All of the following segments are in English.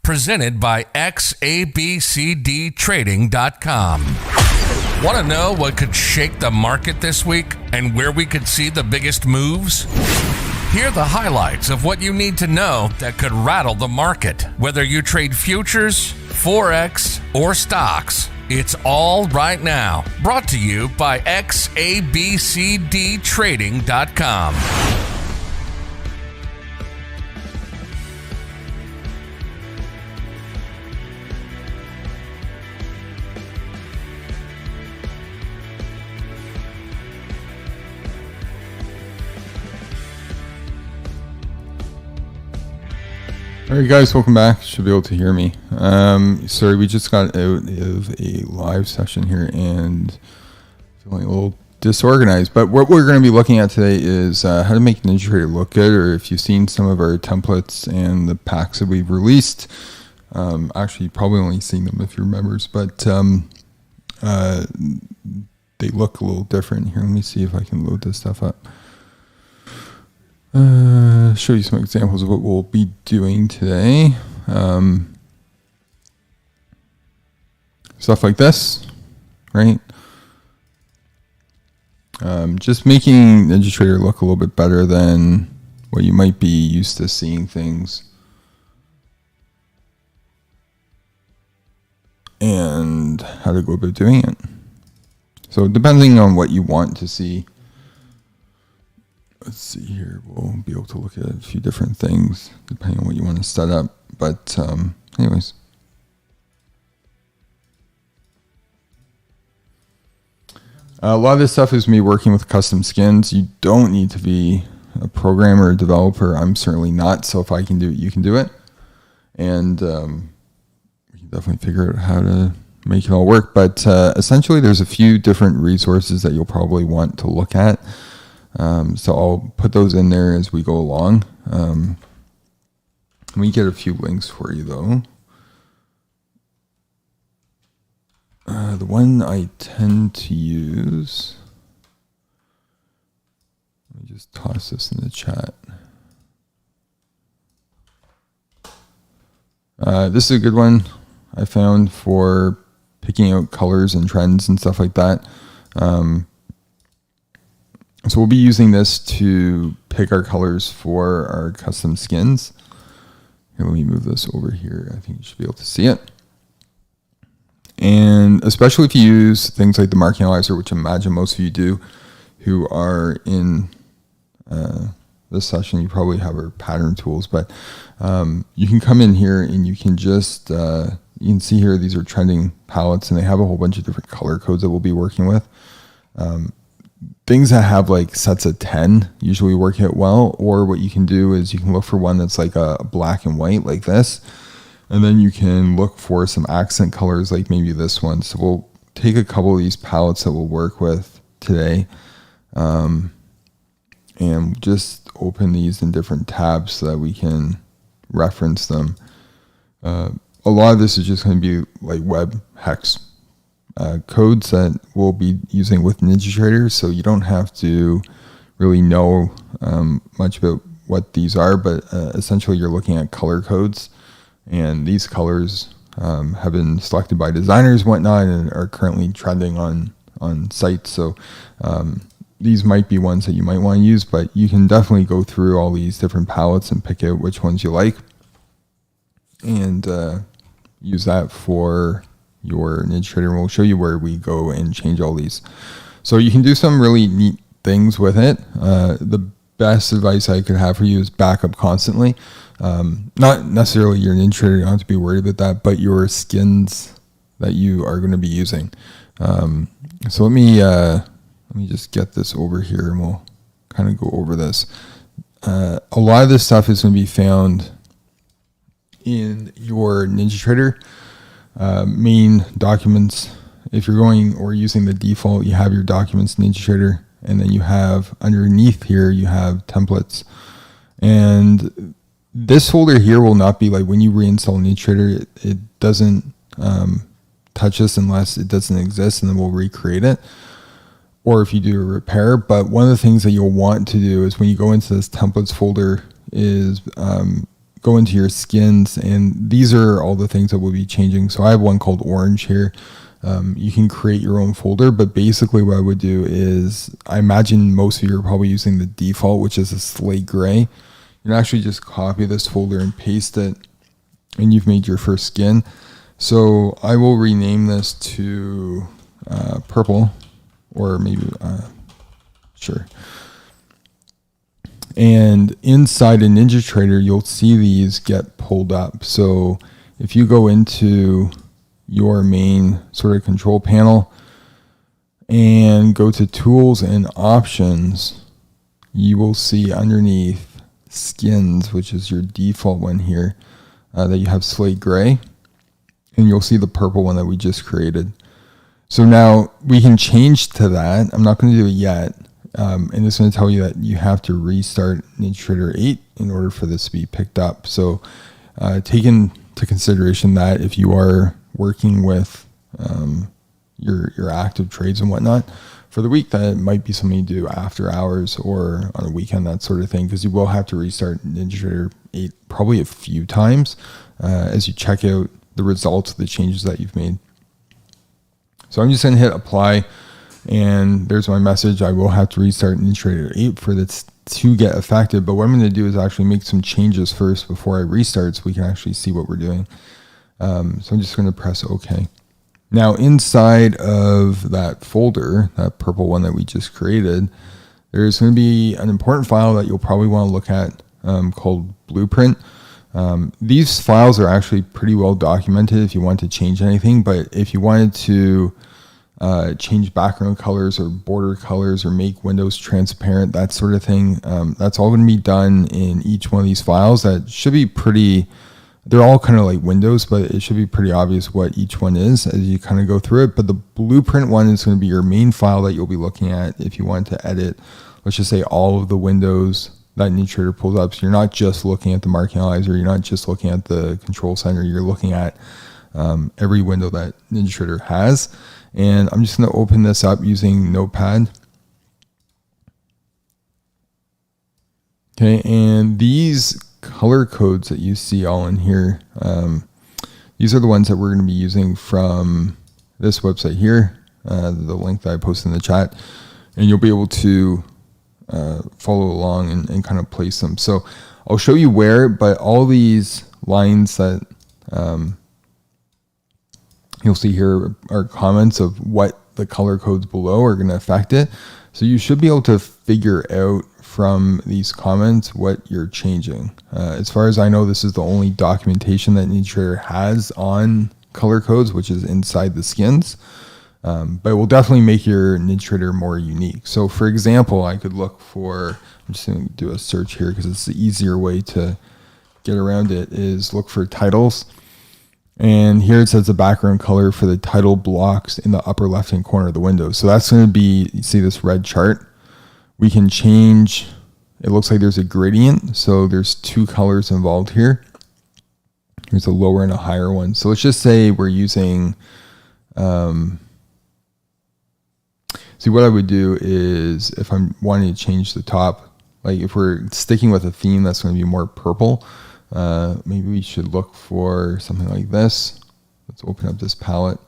presented by XABCDtrading.com. Want to know what could shake the market this week and where we could see the biggest moves? Hear the highlights of what you need to know that could rattle the market. Whether you trade futures, Forex, or stocks, it's all right now. Brought to you by XABCDtrading.com. All right, guys, welcome back. Should be able to hear me. Sorry, we just got out of a live session here and feeling a little disorganized. But what we're going to be looking at today is how to make NinjaTrader look good, or if you've seen some of our templates and the packs that we've released. Actually, you've probably only seen them if you're members, but they look a little different. Here, let me see if I can load this stuff up. Show you some examples of what we'll be doing today. Stuff like this, right? Just making NinjaTrader look a little bit better than what you might be used to seeing things. And how to go about doing it. So depending on what you want to see. Let's see here. We'll be able to look at a few different things depending on what you want to set up. But anyways. A lot of this stuff is me working with custom skins. You don't need to be a programmer or developer. I'm certainly not. So if I can do it, you can do it. And we can definitely figure out how to make it all work. But essentially, there's a few different resources that you'll probably want to look at. So I'll put those in there as we go along. Let me get a few links for you though. The one I tend to use, let me just toss this in the chat. This is a good one I found for picking out colors and trends and stuff like that. So we'll be using this to pick our colors for our custom skins. Here, let me move this over here. I think you should be able to see it. And especially if you use things like the market analyzer, which I imagine most of you do, who are in this session, you probably have our pattern tools. But you can come in here and you can just, you can see here, these are trending palettes, and they have a whole bunch of different color codes that we'll be working with. Things that have like sets of 10 usually work out well, or what you can do is you can look for one that's like a black and white like this, and then you can look for some accent colors like maybe this one. So we'll take a couple of these palettes that we'll work with today, and just open these in different tabs so that we can reference them. A lot of this is just going to be like web hex codes that we'll be using with NinjaTrader, so you don't have to really know much about what these are, but essentially you're looking at color codes, and these colors have been selected by designers and whatnot and are currently trending on sites. So these might be ones that you might want to use, but you can definitely go through all these different palettes and pick out which ones you like and use that for your NinjaTrader, and we'll show you where we go and change all these. So you can do some really neat things with it. The best advice I could have for you is back up constantly. Not necessarily your NinjaTrader, you don't have to be worried about that, but your skins that you are going to be using. So let me just get this over here and we'll kind of go over this. A lot of this stuff is going to be found in your NinjaTrader main documents. If you're going or using the default, you have your documents NinjaTrader, and then you have underneath here you have templates. And this folder here will not be like when you reinstall NinjaTrader, it doesn't touch this unless it doesn't exist, and then we'll recreate it. Or if you do a repair. But one of the things that you'll want to do is when you go into this templates folder is go into your skins, and these are all the things that we'll be changing. So I have one called orange here. You can create your own folder, but basically what I would do is, I imagine most of you are probably using the default, which is a slate gray. You can actually just copy this folder and paste it, and you've made your first skin. So I will rename this to purple, or maybe, sure. And inside a NinjaTrader, you'll see these get pulled up. So if you go into your main sort of control panel and go to tools and options, you will see underneath skins, which is your default one here, that you have slate gray, and you'll see the purple one that we just created. So now we can change to that. I'm not going to do it yet. And it's going to tell you that you have to restart NinjaTrader 8 in order for this to be picked up. So take into consideration that if you are working with your active trades and whatnot for the week, that might be something you do after hours or on a weekend, that sort of thing, because you will have to restart NinjaTrader 8 probably a few times as you check out the results of the changes that you've made. So I'm just going to hit apply, and there's my message. I will have to restart NinjaTrader 8 for this to get effective, but what I'm going to do is actually make some changes first before I restart so we can actually see what we're doing. So I'm just going to press OK. Now inside of that folder, that purple one that we just created, there's going to be an important file that you'll probably want to look at called Blueprint. These files are actually pretty well documented if you want to change anything, but if you wanted to change background colors or border colors or make windows transparent, that sort of thing, that's all going to be done in each one of these files. That should be pretty, they're all kind of like windows, but it should be pretty obvious what each one is as you kind of go through it. But the Blueprint one is going to be your main file that you'll be looking at if you want to edit, let's just say, all of the windows that NinjaTrader pulls up. So you're not just looking at the market analyzer, you're not just looking at the control center, you're looking at every window that NinjaTrader has. And I'm just going to open this up using Notepad. Okay, and these color codes that you see all in here, these are the ones that we're going to be using from this website here, the link that I posted in the chat, and you'll be able to follow along and kind of place them. So I'll show you where, but all these lines that you'll see here are comments of what the color codes below are going to affect it. So you should be able to figure out from these comments what you're changing. As far as I know, this is the only documentation that NinjaTrader has on color codes, which is inside the skins. But it will definitely make your NinjaTrader more unique. So for example, I could look for, I'm just going to do a search here because it's the easier way to get around it, is look for titles. And here it says the background color for the title blocks in the upper left hand corner of the window. So that's going to be, you see this red chart? We can change, it looks like there's a gradient. So there's two colors involved here. There's a lower and a higher one. So let's just say we're using, see, what I would do is if I'm wanting to change the top, like if we're sticking with a theme that's going to be more purple, maybe we should look for something like this. Let's open up this palette.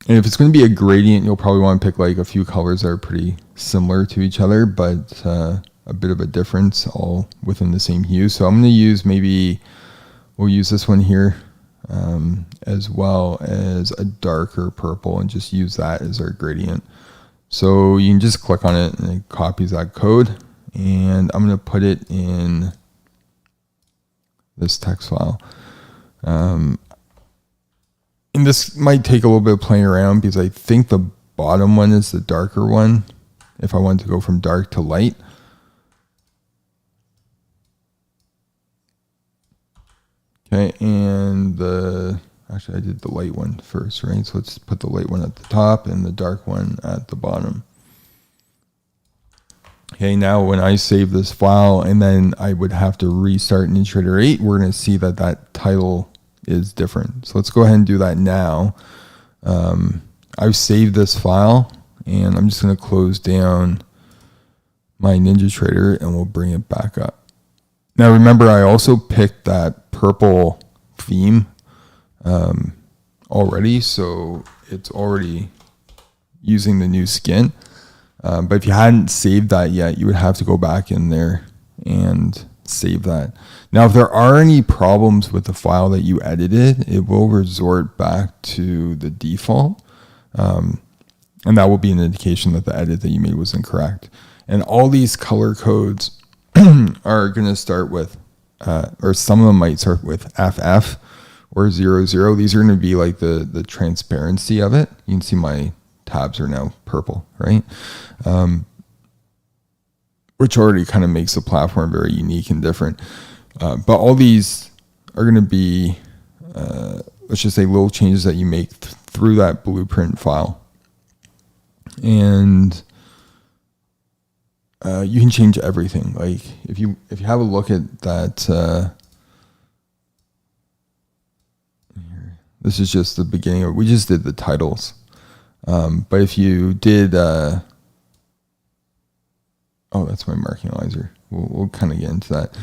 And if it's going to be a gradient, you'll probably want to pick like a few colors that are pretty similar to each other, but a bit of a difference, all within the same hue. So I'm going to use, maybe we'll use this one here, as well as a darker purple, and just use that as our gradient. So you can just click on it and it copies that code, and I'm going to put it in this text file. And this might take a little bit of playing around because I think the bottom one is the darker one if I want to go from dark to light. Okay, and actually I did the light one first, right? So let's put the light one at the top and the dark one at the bottom. Okay, now when I save this file and then I would have to restart NinjaTrader 8, we're going to see that that title is different. So let's go ahead and do that now. I've saved this file and I'm just going to close down my NinjaTrader and we'll bring it back up. Now remember, I also picked that purple theme already, so it's already using the new skin. But if you hadn't saved that yet, you would have to go back in there and save that. Now, if there are any problems with the file that you edited, it will resort back to the default. And that will be an indication that the edit that you made was incorrect. And all these color codes are going to start with, or some of them might start with FF or 00. These are going to be like the transparency of it. You can see my tabs are now purple, right? Which already kind of makes the platform very unique and different. But all these are going to be, let's just say, little changes that you make through that blueprint file. And you can change everything. Like if you have a look at that, this is just the beginning. We just did the titles. But if you did, oh, that's my marking analyzer. We'll kind of get into that.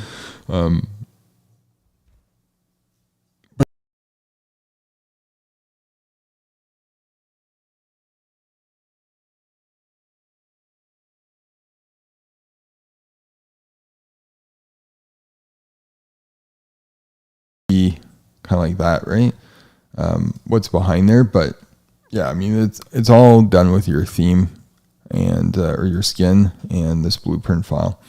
Kind of like that, right? What's behind there, but yeah, I mean it's all done with your theme and or your skin and this blueprint file.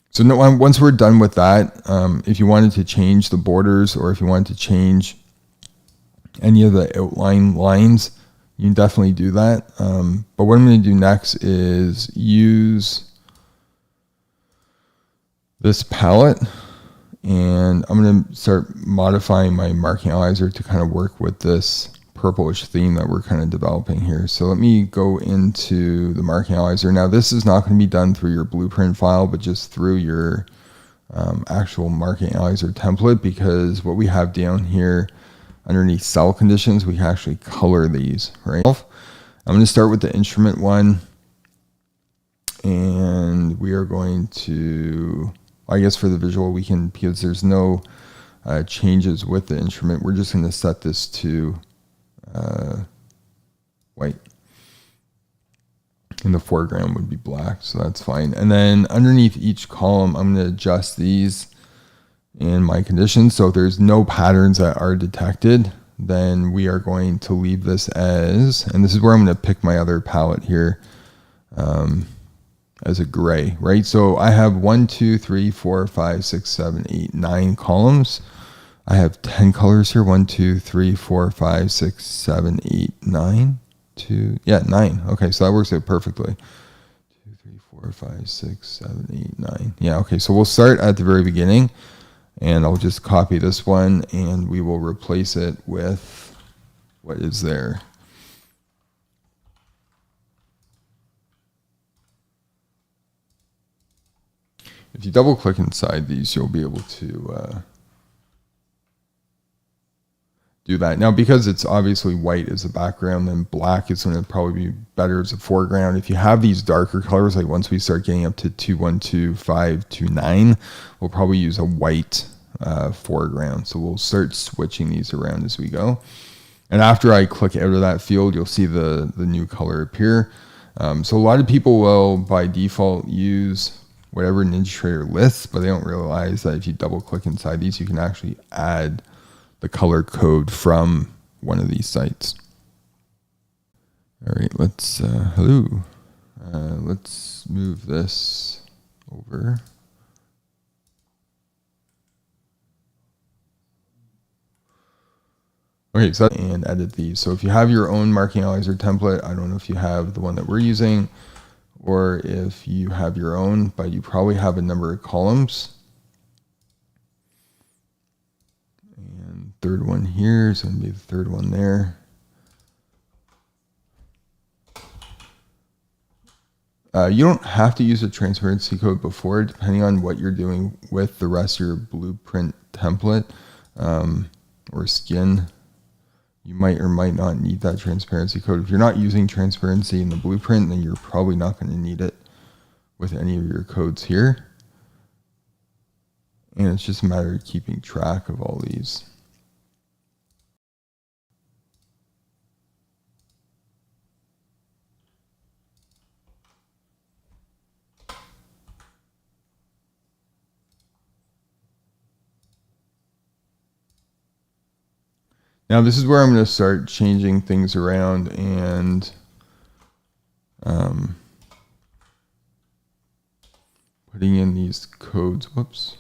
So once we're done with that, if you wanted to change the borders or if you wanted to change any of the outline lines, you can definitely do that. But what I'm going to do next is use this palette. And I'm going to start modifying my marking analyzer to kind of work with this purplish theme that we're kind of developing here. So let me go into the marking analyzer. Now this is not going to be done through your blueprint file, but just through your actual marking analyzer template, because what we have down here underneath cell conditions, we can actually color these, right? I'm going to start with the instrument one, and we are going to, I guess for the visual, we can, because there's no changes with the instrument, we're just going to set this to white. And the foreground would be black, so that's fine. And then underneath each column, I'm going to adjust these in my conditions. So if there's no patterns that are detected, then we are going to leave this as, and this is where I'm going to pick my other palette here, as a gray, right? So I have 1, 2, 3, 4, 5, 6, 7, 8, 9 columns. I have 10 colors here. 1, 2, 3, 4, 5, 6, 7, 8, 9. 9. Okay, so that works out perfectly. 2, 3, 4, 5, 6, 7, 8, 9. Yeah, okay, so we'll start at the very beginning, and I'll just copy this one, and we will replace it with what is there. If you double click inside these, you'll be able to do that. Now, because it's obviously white as a background, then black is going to probably be better as a foreground. If you have these darker colors, like once we start getting up to 212.529, we'll probably use a white foreground. So we'll start switching these around as we go. And after I click out of that field, you'll see the new color appear. So a lot of people will, by default, use whatever NinjaTrader lists, but they don't realize that if you double click inside these, you can actually add the color code from one of these sites. All right, let's let's move this over. Okay, so and edit these. So if you have your own marking analyzer template, I don't know if you have the one that we're using, or if you have your own, but you probably have a number of columns. And third one here is going to be the third one there. You don't have to use a transparency code before, depending on what you're doing with the rest of your blueprint template or skin. You might or might not need that transparency code. If you're not using transparency in the blueprint, then you're probably not going to need it with any of your codes here. And it's just a matter of keeping track of all these. Now this is where I'm going to start changing things around and putting in these codes, whoops,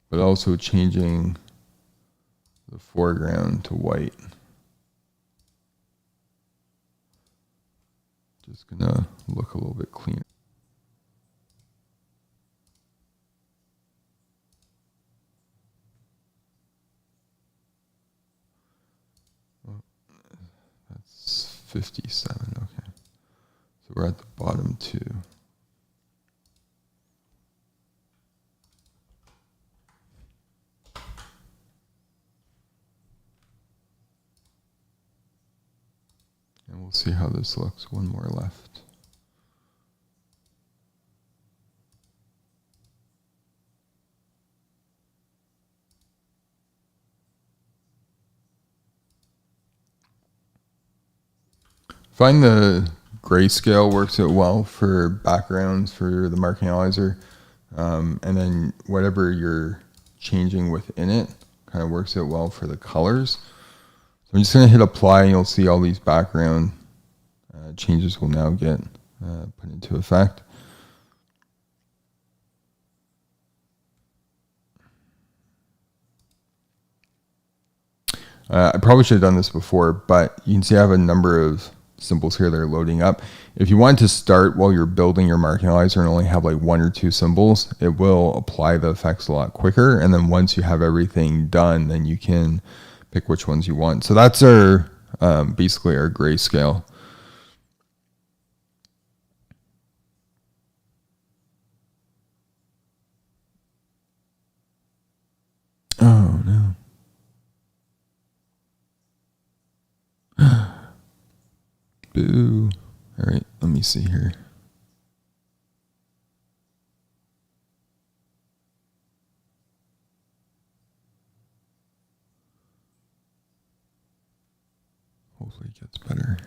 but also changing the foreground to white. Just going to look a little bit cleaner. That's 57, okay. So we're at the bottom two. And we'll see how this looks. One more left. Find the grayscale works out well for backgrounds for the market analyzer. And then whatever you're changing within it kind of works out well for the colors. So I'm just going to hit apply and you'll see all these background changes will now get put into effect. I probably should have done this before, but you can see I have a number of symbols here that are loading up. If you want to start while you're building your market analyzer and only have like one or two symbols, it will apply the effects a lot quicker. And then once you have everything done, then you can pick which ones you want. So that's our basically our grayscale. Oh no. Boo. All right, let me see here. Hopefully it gets better.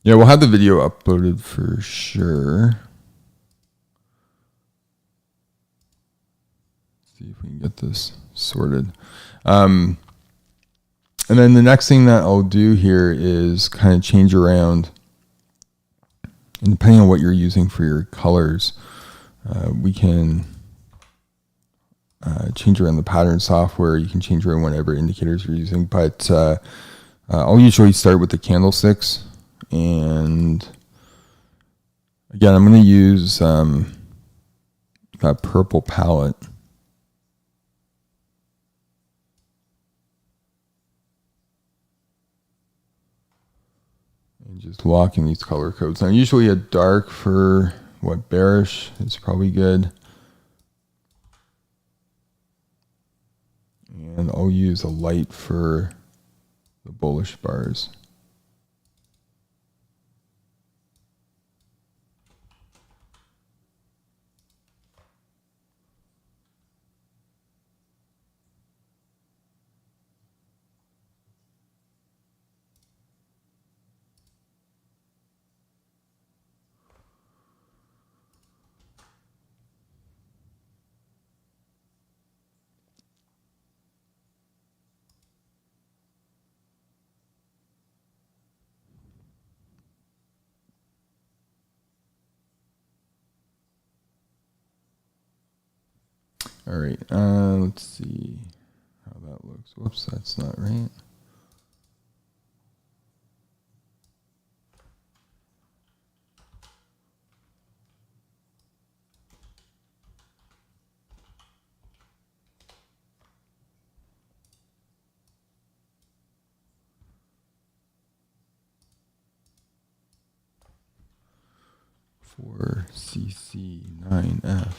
Yeah, we'll have the video uploaded for sure. See if we can get this sorted. And then the next thing that I'll do here is kind of change around, and depending on what you're using for your colors, we can change around the pattern software. You can change around whatever indicators you're using, but I'll usually start with the candlesticks. And again, I'm going to use that purple palette. And just locking these color codes. Now, usually a dark for what bearish is probably good. And I'll use a light for the bullish bars. All right, let's see how that looks. Whoops, that's not right. 4CC9F.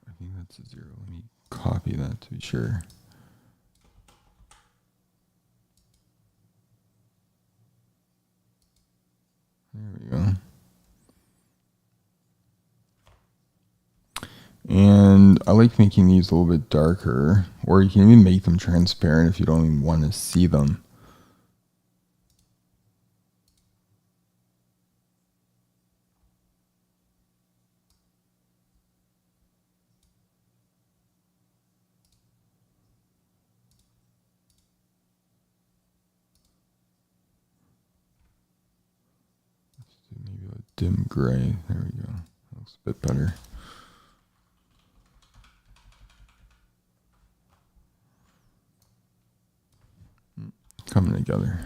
I think that's a 0. Let me copy that to be sure. There we go. And I like making these a little bit darker, or you can even make them transparent if you don't even want to see them. Let's do maybe a dim gray. There we go. That looks a bit better. Coming together.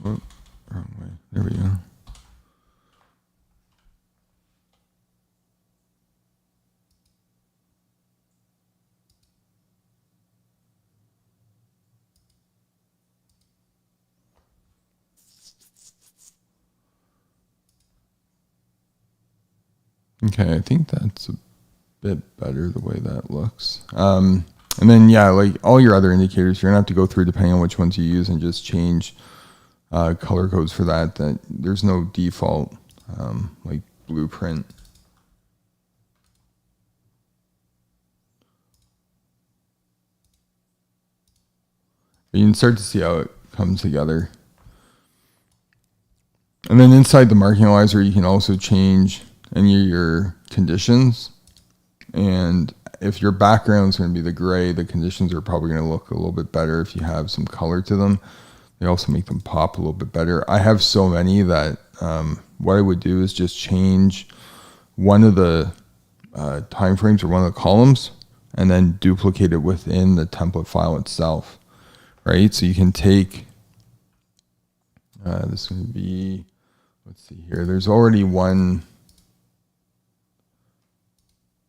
Oh, wrong way. There we go. Okay, I think that's a bit better the way that looks. And then, yeah, like all your other indicators, you're going to have to go through depending on which ones you use and just change color codes for that. That there's no default like blueprint. You can start to see how it comes together. And then inside the market analyzer, you can also change any of your conditions. And if your background is going to be the gray, the conditions are probably going to look a little bit better if you have some color to them. They also make them pop a little bit better. I have so many that what I would do is just change one of the time frames or one of the columns and then duplicate it within the template file itself, right? So you can take, this is going to be, let's see here. There's already one,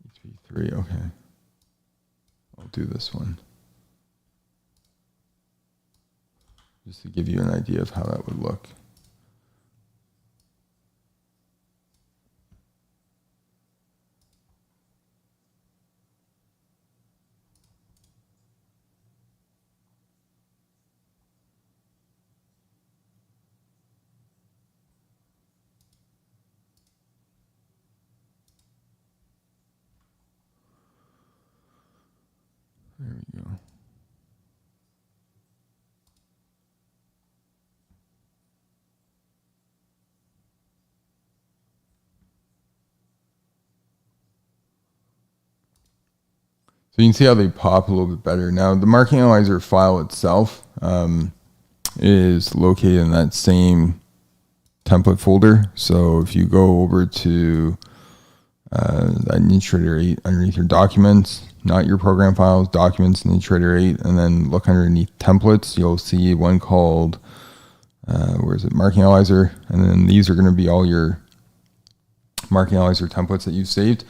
HP3, okay. I'll do this one. Just to give you an idea of how that would look. There we go. So you can see how they pop a little bit better. Now the market analyzer file itself is located in that same template folder. So if you go over to that NinjaTrader 8 underneath your documents, not your program files, documents, NinjaTrader 8, and then look underneath templates, you'll see one called, where is it, market analyzer. And then these are going to be all your market analyzer templates that you've saved.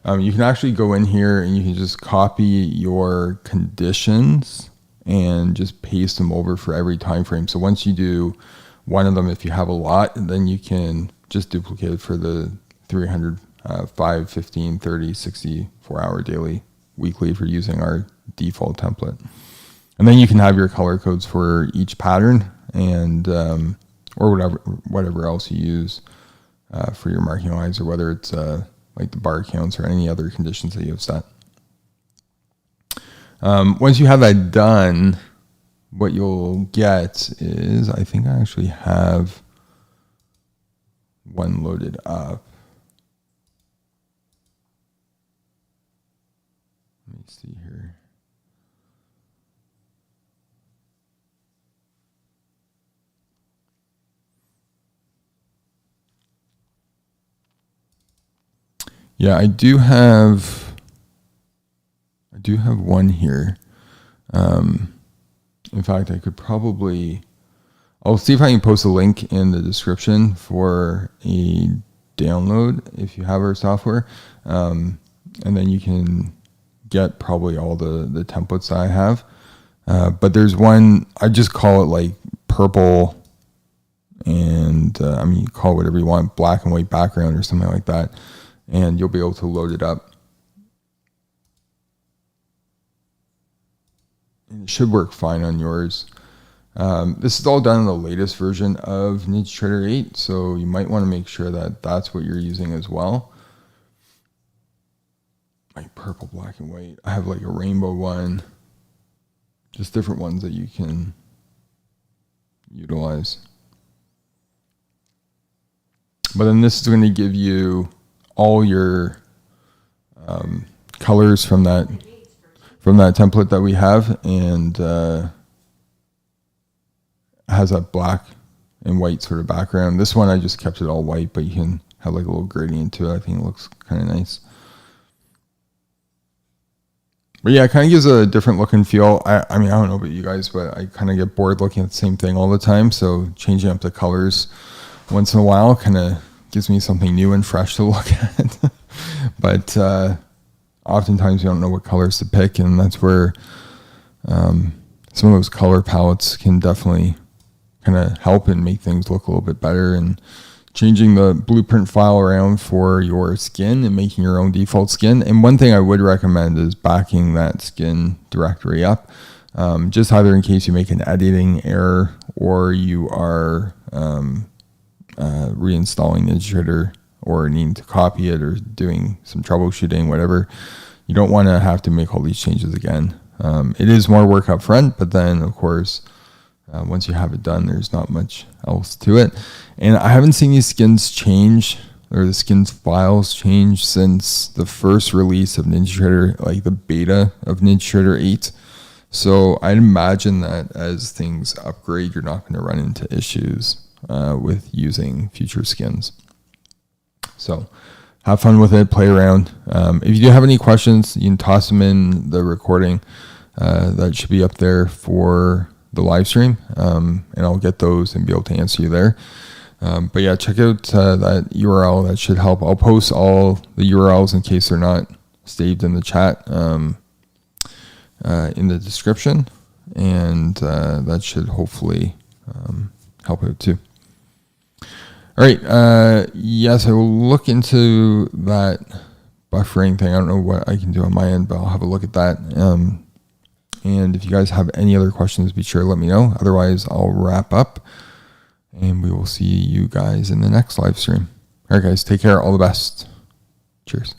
You can actually go in here and you can just copy your conditions and just paste them over for every time frame. So once you do one of them, if you have a lot, then you can just duplicate it for the 300, 5, 15, 30, 64 hour daily, weekly if you're using our default template. And then you can have your color codes for each pattern and or whatever else you use for your market analyzer, whether it's like the bar counts or any other conditions that you have set. Once you have that done, what you'll get is, I think I actually have one loaded up. Let me see here. Yeah, I do have one here. In fact, I could probably, I'll see if I can post a link in the description for a download if you have our software. And then you can get probably all the templates that I have. But there's one, I just call it like purple and you call it whatever you want, black and white background or something like that. And you'll be able to load it up. And it should work fine on yours. This is all done in the latest version of NinjaTrader 8, so you might want to make sure that that's what you're using as well. Like purple, black, and white. I have like a rainbow one. Just different ones that you can utilize. But then this is going to give you all your colors from that template that we have, and has a black and white sort of background. This one I just kept it all white, but you can have like a little gradient to it. I think it looks kind of nice. But yeah, it kind of gives a different look and feel. I mean, I don't know about you guys, but I kind of get bored looking at the same thing all the time. So changing up the colors once in a while kind of gives me something new and fresh to look at. But oftentimes you don't know what colors to pick, and that's where some of those color palettes can definitely kind of help and make things look a little bit better. And changing the blueprint file around for your skin and making your own default skin. And one thing I would recommend is backing that skin directory up, just either in case you make an editing error or you are reinstalling NinjaTrader or needing to copy it or doing some troubleshooting, whatever. You don't want to have to make all these changes again. It is more work up front, but then of course, once you have it done, there's not much else to it. And I haven't seen these skins change, or the skins files change, since the first release of NinjaTrader, like the beta of NinjaTrader 8. So I'd imagine that as things upgrade, you're not going to run into issues with using future skins. So have fun with it, play around. If you do have any questions, you can toss them in the recording. That should be up there for the live stream, and I'll get those and be able to answer you there. But yeah, check out that URL. That should help. I'll post all the URLs in case they're not saved in the chat in the description, and that should hopefully help out too. All right. Yes, I will look into that buffering thing. I don't know what I can do on my end, but I'll have a look at that. And if you guys have any other questions, be sure to let me know. Otherwise, I'll wrap up, and we will see you guys in the next live stream. All right, guys, take care. All the best. Cheers.